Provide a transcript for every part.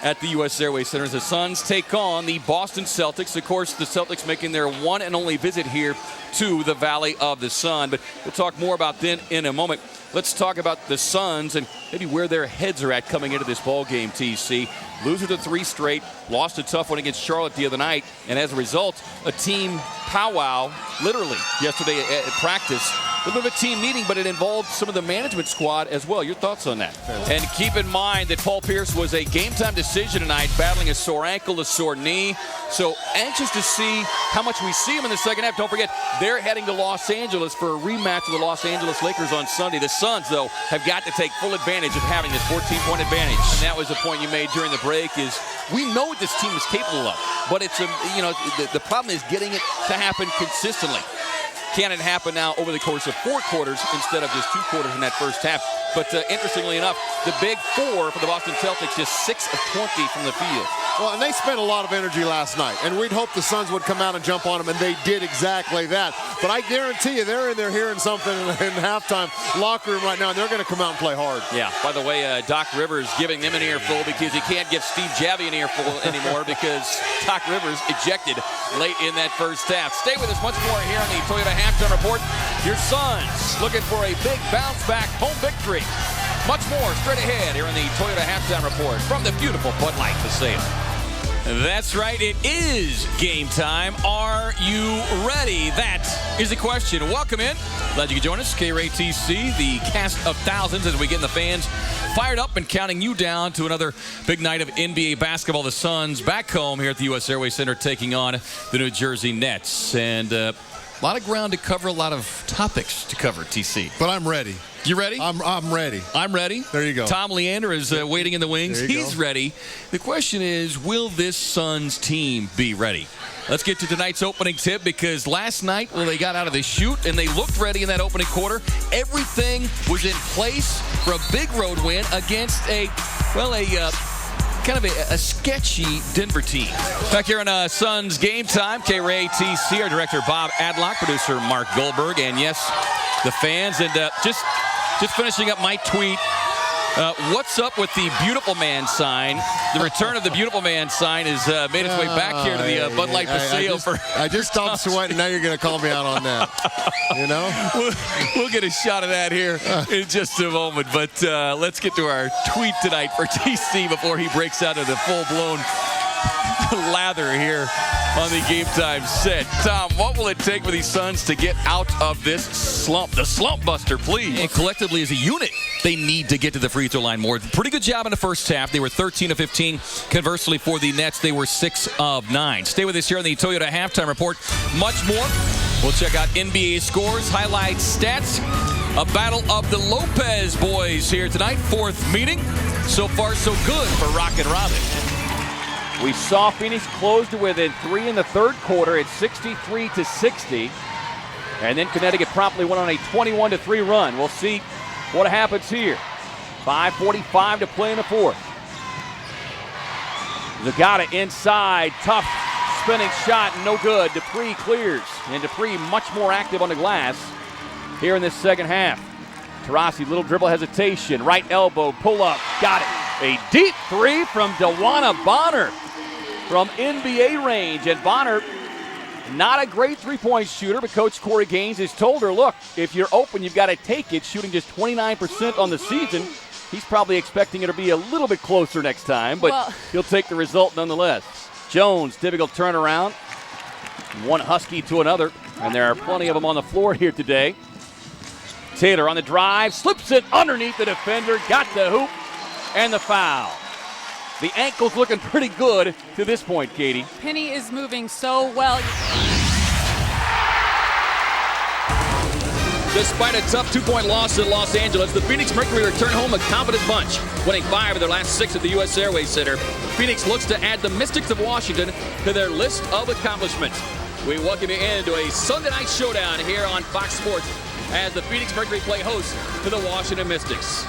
at the U.S. Airways Center as the Suns take on the Boston Celtics. Of course, the Celtics making their one and only visit here to the Valley of the Sun. But we'll talk more about that in a moment. Let's talk about the Suns and maybe where their heads are at coming into this ball game, TC. Losing to 3 straight, lost a tough one against Charlotte the other night, and as a result, a team powwow, literally, yesterday at practice. A little bit of a team meeting, but it involved some of the management squad as well. Your thoughts on that? And keep in mind that Paul Pierce was a game-time decision tonight, battling a sore ankle, a sore knee. So anxious to see how much we see him in the second half. Don't forget, they're heading to Los Angeles for a rematch with the Los Angeles Lakers on Sunday. The Suns, though, have got to take full advantage of having this 14-point advantage. And that was the point you made during the break is we know what this team is capable of, but it's the problem is getting it to happen consistently. Can it happen now over the course of 4 quarters instead of just 2 quarters in that first half? But interestingly enough, the big 4 for the Boston Celtics, just 6 of 20 from the field. Well, and they spent a lot of energy last night, and we'd hope the Suns would come out and jump on them, and they did exactly that. But I guarantee you, they're in there hearing something in the halftime locker room right now, and they're going to come out and play hard. Yeah, by the way, Doc Rivers giving them an earful because he can't give Steve Javie an earful anymore because Doc Rivers ejected late in that first half. Stay with us, much more here on the Toyota Halftime Report. Your Suns looking for a big bounce-back home victory. Much more straight ahead here on the Toyota Halftime Report from the beautiful Bud Light Paseo. That's right, it is game time. Are you ready? That is the question. Welcome in. Glad you could join us. KRATC, the cast of thousands as we get the fans fired up and counting you down to another big night of NBA basketball. The Suns back home here at the U.S. Airways Center taking on the New Jersey Nets. And a lot of ground to cover, a lot of topics to cover, TC. But I'm ready. You ready? I'm ready. I'm ready. There you go. Tom Leander is waiting in the wings. He's ready. The question is, will this Suns team be ready? Let's get to tonight's opening tip because last night, they got out of the chute and they looked ready in that opening quarter. Everything was in place for a big road win against a sketchy Denver team. Back here on Suns Game Time, KRATC, our director Bob Adlock, producer Mark Goldberg, and yes, the fans. And just finishing up my tweet, what's up with the Beautiful Man sign? The return of the Beautiful Man sign has made its way back here to the Bud Light Paseo. I just stopped sweating. Now you're going to call me out on that. You know? We'll get a shot of that here in just a moment. But let's get to our tweet tonight for TC before he breaks out into the full-blown lather here on the Game Time set. Tom, what will it take for these Suns to get out of this slump? The slump buster, please. And collectively as a unit, they need to get to the free throw line more. Pretty good job in the first half. They were 13 of 15. Conversely, for the Nets, they were 6 of 9. Stay with us here on the Toyota Halftime Report. Much more. We'll check out NBA scores, highlights, stats. A battle of the Lopez boys here tonight. 4th meeting. So far, so good for Rocket Robin. We saw Phoenix close to within 3 in the third quarter at 63-60. And then Connecticut promptly went on a 21-3 run. We'll see what happens here. 5:45 to play in the fourth. Zagata inside. Tough spinning shot. No good. Dupree clears. And Dupree much more active on the glass here in this second half. Taurasi, little dribble hesitation. Right elbow. Pull up. Got it. A deep 3 from DeWanna Bonner from NBA range. And Bonner, not a great three-point shooter, but Coach Corey Gaines has told her, look, if you're open, you've got to take it. Shooting just 29% on the season. He's probably expecting it to be a little bit closer next time, but he'll take the result nonetheless. Jones, typical turnaround. One Husky to another, and there are plenty of them on the floor here today. Taylor on the drive, slips it underneath the defender, got the hoop, and the foul. The ankle's looking pretty good to this point, Katie. Penny is moving so well. Despite a tough 2-point loss in Los Angeles, the Phoenix Mercury return home a confident bunch, winning 5 of their last 6 at the U.S. Airways Center. Phoenix looks to add the Mystics of Washington to their list of accomplishments. We welcome you into a Sunday night showdown here on Fox Sports as the Phoenix Mercury play host to the Washington Mystics.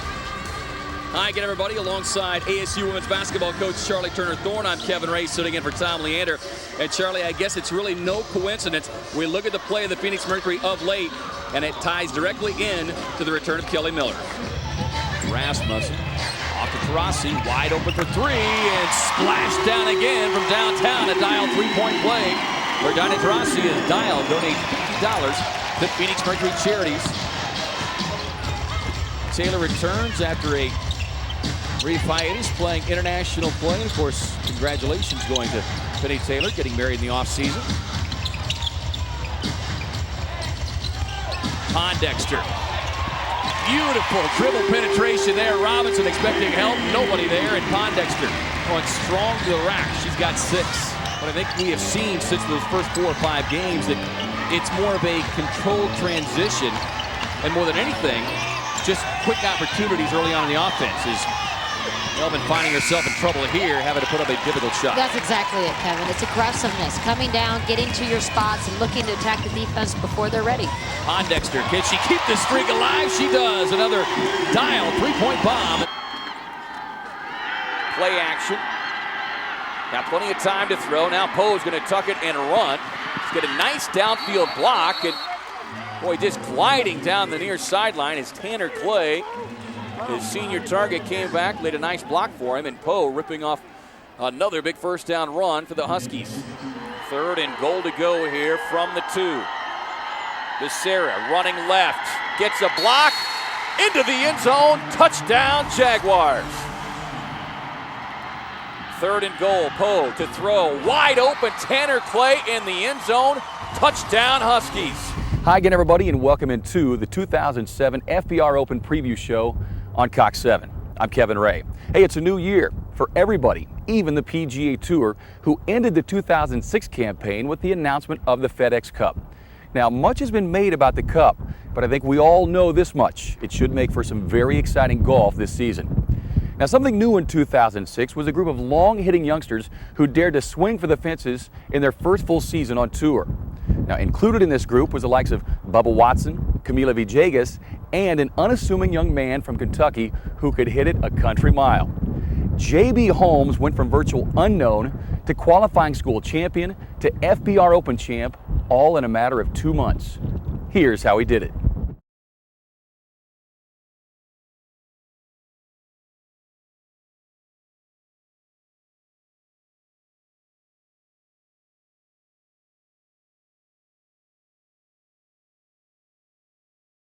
Hi again, everybody. Alongside ASU women's basketball coach Charlie Turner-Thorne, I'm Kevin Ray sitting in for Tom Leander. And Charlie, I guess it's really no coincidence. We look at the play of the Phoenix Mercury of late, and it ties directly in to the return of Kelly Miller. Rasmussen Off to Taurasi, wide open for three, and splash down again from downtown. A Dial three-point play where Diana Taurasi is Dial. Donate $50 to Phoenix Mercury Charities. Taylor returns after a brief hiatus playing international play. Of course, congratulations going to Penny Taylor, getting married in the offseason. Pondexter. Beautiful dribble penetration there. Robinson expecting help. Nobody there. And Pondexter going strong to the rack. She's got 6. But I think we have seen since those first 4 or 5 games that it's more of a controlled transition. And more than anything, just quick opportunities early on in the offense. Is Melvin finding herself in trouble here, having to put up a difficult shot. That's exactly it, Kevin. It's aggressiveness, coming down, getting to your spots, and looking to attack the defense before they're ready. Pondexter, can she keep this streak alive? She does. Another Dial three-point bomb. Play action. Got plenty of time to throw. Now Poe's going to tuck it and run. She's got a nice downfield block. And boy, just gliding down the near sideline is Tanner Clay. His senior target came back, laid a nice block for him, and Poe ripping off another big first down run for the Huskies. 3rd and goal to go here from the 2. Becerra running left, gets a block, into the end zone, touchdown Jaguars. 3rd and goal, Poe to throw, wide open, Tanner Clay in the end zone, touchdown Huskies. Hi again, everybody, and welcome into the 2007 FBR Open Preview Show on Cox 7. I'm Kevin Ray. Hey, it's a new year for everybody, even the PGA Tour, who ended the 2006 campaign with the announcement of the FedEx Cup. Now, much has been made about the Cup, but I think we all know this much. It should make for some very exciting golf this season. Now, something new in 2006 was a group of long-hitting youngsters who dared to swing for the fences in their first full season on tour. Now, included in this group was the likes of Bubba Watson, Camila Villegas, and an unassuming young man from Kentucky who could hit it a country mile. J.B. Holmes went from virtual unknown to qualifying school champion to FBR Open champ, all in a matter of 2 months. Here's how he did it.